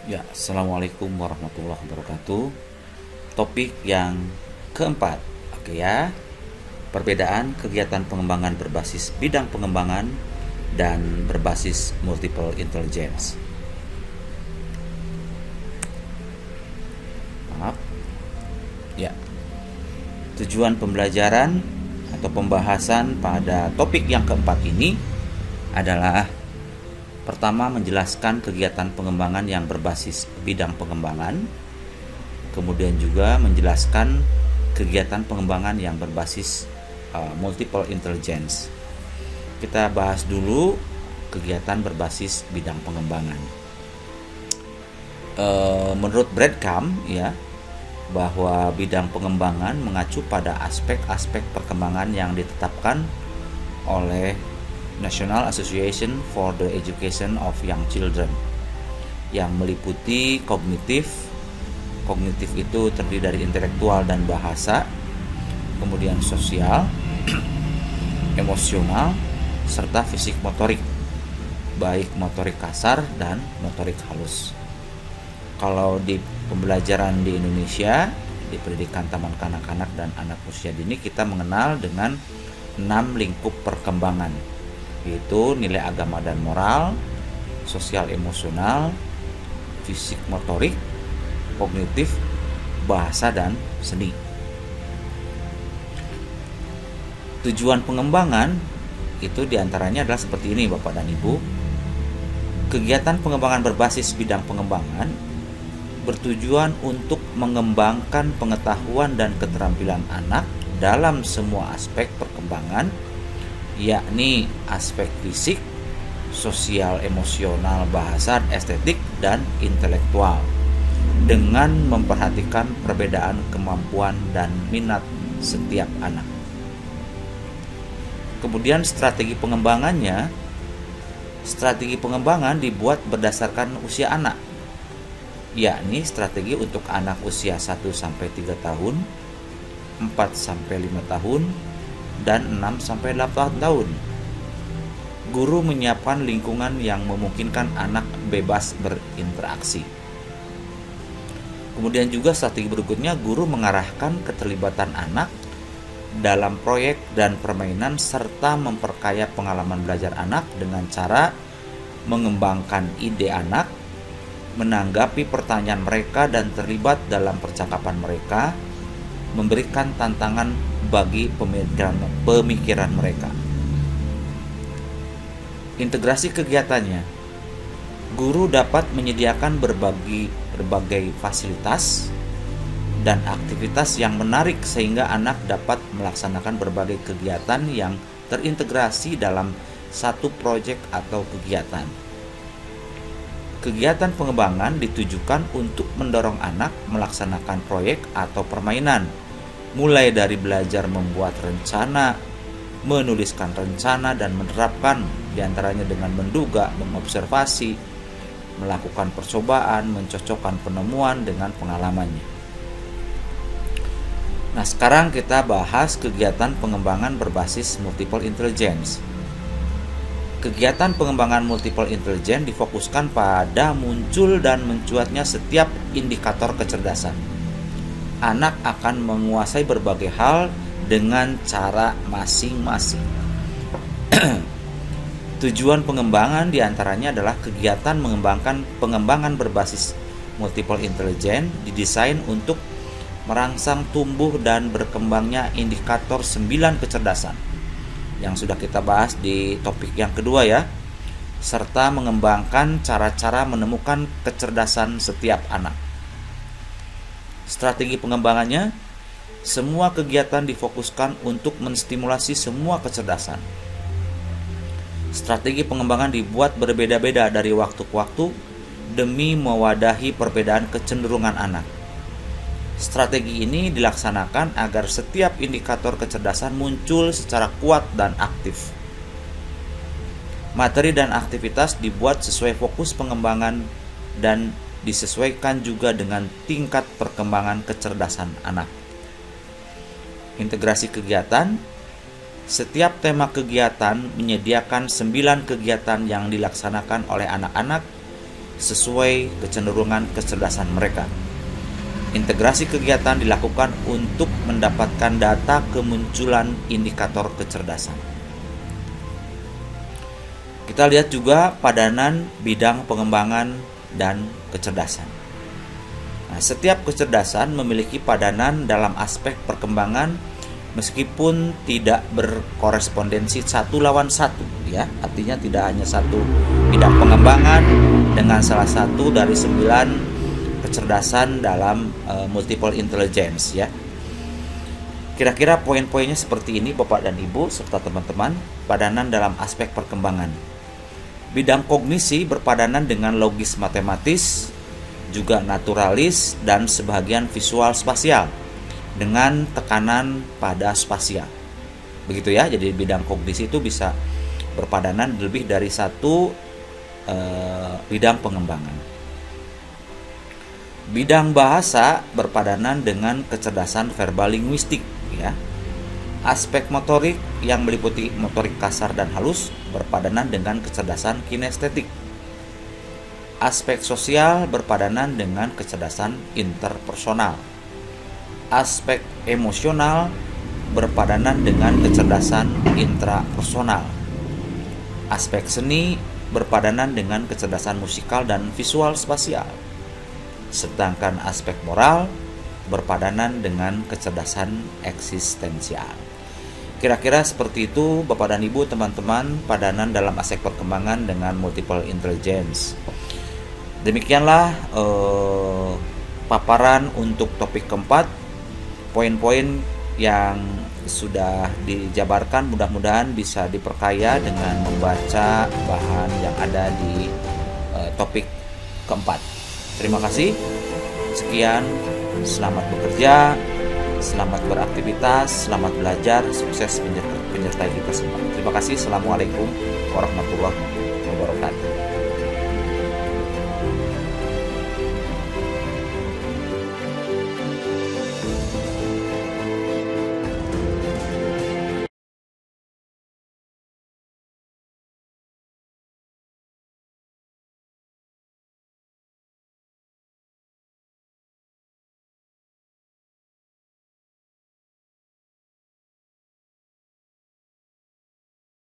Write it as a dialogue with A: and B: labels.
A: Ya, Assalamualaikum warahmatullahi wabarakatuh. Topik yang keempat, oke ya. Perbedaan kegiatan pengembangan berbasis bidang pengembangan dan berbasis multiple intelligence. Maaf. Ya. Tujuan pembelajaran atau pembahasan pada topik yang keempat ini adalah pertama, menjelaskan kegiatan pengembangan yang berbasis bidang pengembangan. Kemudian juga menjelaskan kegiatan pengembangan yang berbasis multiple intelligence. Kita bahas dulu kegiatan berbasis bidang pengembangan. Menurut Breadcom ya, bahwa bidang pengembangan mengacu pada aspek-aspek perkembangan yang ditetapkan oleh National Association for the Education of Young Children yang meliputi kognitif itu terdiri dari intelektual dan bahasa, kemudian sosial, emosional, serta fisik motorik, baik motorik kasar dan motorik halus. Kalau di pembelajaran di Indonesia, di pendidikan taman kanak-kanak dan anak usia dini, kita mengenal dengan 6 lingkup perkembangan, yaitu nilai agama dan moral, sosial emosional, fisik motorik, kognitif, bahasa, dan seni. Tujuan pengembangan itu diantaranya adalah seperti ini Bapak dan Ibu. Kegiatan pengembangan berbasis bidang pengembangan bertujuan untuk mengembangkan pengetahuan dan keterampilan anak dalam semua aspek perkembangan, yakni aspek fisik, sosial, emosional, bahasa, estetik, dan intelektual, dengan memperhatikan perbedaan kemampuan dan minat setiap anak. Kemudian strategi pengembangan dibuat berdasarkan usia anak, yakni strategi untuk anak usia 1-3 tahun, 4-5 tahun, dan 6-8 tahun. Guru menyiapkan lingkungan yang memungkinkan anak bebas berinteraksi. Kemudian juga strategi berikutnya, guru mengarahkan keterlibatan anak dalam proyek dan permainan serta memperkaya pengalaman belajar anak dengan cara mengembangkan ide anak, menanggapi pertanyaan mereka dan terlibat dalam percakapan mereka, memberikan tantangan bagi pemikiran mereka. Integrasi kegiatannya, guru dapat menyediakan berbagai fasilitas dan aktivitas yang menarik sehingga anak dapat melaksanakan berbagai kegiatan yang terintegrasi dalam satu proyek atau kegiatan. Kegiatan pengembangan ditujukan untuk mendorong anak melaksanakan proyek atau permainan, mulai dari belajar membuat rencana, menuliskan rencana, dan menerapkan, diantaranya dengan menduga, mengobservasi, melakukan percobaan, mencocokkan penemuan dengan pengalamannya. Nah, sekarang kita bahas kegiatan pengembangan berbasis multiple intelligence. Kegiatan pengembangan multiple intelligence difokuskan pada muncul dan mencuatnya setiap indikator kecerdasan. Anak akan menguasai berbagai hal dengan cara masing-masing. Tujuan pengembangan diantaranya adalah kegiatan pengembangan berbasis multiple intelligence didesain untuk merangsang tumbuh dan berkembangnya indikator 9 kecerdasan yang sudah kita bahas di topik yang kedua ya, serta mengembangkan cara-cara menemukan kecerdasan setiap anak. Strategi pengembangannya, semua kegiatan difokuskan untuk menstimulasi semua kecerdasan. Strategi pengembangan dibuat berbeda-beda dari waktu ke waktu demi mewadahi perbedaan kecenderungan anak. Strategi ini dilaksanakan agar setiap indikator kecerdasan muncul secara kuat dan aktif. Materi dan aktivitas dibuat sesuai fokus pengembangan dan disesuaikan juga dengan tingkat perkembangan kecerdasan anak. Integrasi kegiatan, setiap tema kegiatan menyediakan 9 kegiatan yang dilaksanakan oleh anak-anak sesuai kecenderungan kecerdasan mereka. Integrasi kegiatan dilakukan untuk mendapatkan data kemunculan indikator kecerdasan. Kita lihat juga padanan bidang pengembangan dan kecerdasan. Nah, setiap kecerdasan memiliki padanan dalam aspek perkembangan meskipun tidak berkorespondensi satu lawan satu, ya. Artinya tidak hanya satu bidang pengembangan dengan salah satu dari 9 kecerdasan dalam multiple intelligence, ya. Kira-kira poin-poinnya seperti ini Bapak dan Ibu serta teman-teman. Padanan dalam aspek perkembangan. Bidang kognisi berpadanan dengan logis matematis, juga naturalis, dan sebagian visual spasial dengan tekanan pada spasial. Begitu ya, jadi bidang kognisi itu bisa berpadanan lebih dari satu bidang pengembangan. Bidang bahasa berpadanan dengan kecerdasan verbal linguistik, ya. Aspek motorik yang meliputi motorik kasar dan halus berpadanan dengan kecerdasan kinestetik. Aspek sosial berpadanan dengan kecerdasan interpersonal. Aspek emosional berpadanan dengan kecerdasan intrapersonal. Aspek seni berpadanan dengan kecerdasan musikal dan visual spasial. Sedangkan aspek moral berpadanan dengan kecerdasan eksistensial. Kira-kira seperti itu Bapak dan Ibu, teman-teman, padanan dalam aspek perkembangan dengan multiple intelligence. Demikianlah paparan untuk topik keempat. Poin-poin yang sudah dijabarkan mudah-mudahan bisa diperkaya dengan membaca bahan yang ada di topik keempat. Terima kasih. Sekian, selamat bekerja, selamat beraktivitas, selamat belajar, sukses menyertai kita semua. Terima kasih. Assalamualaikum warahmatullahi wabarakatuh.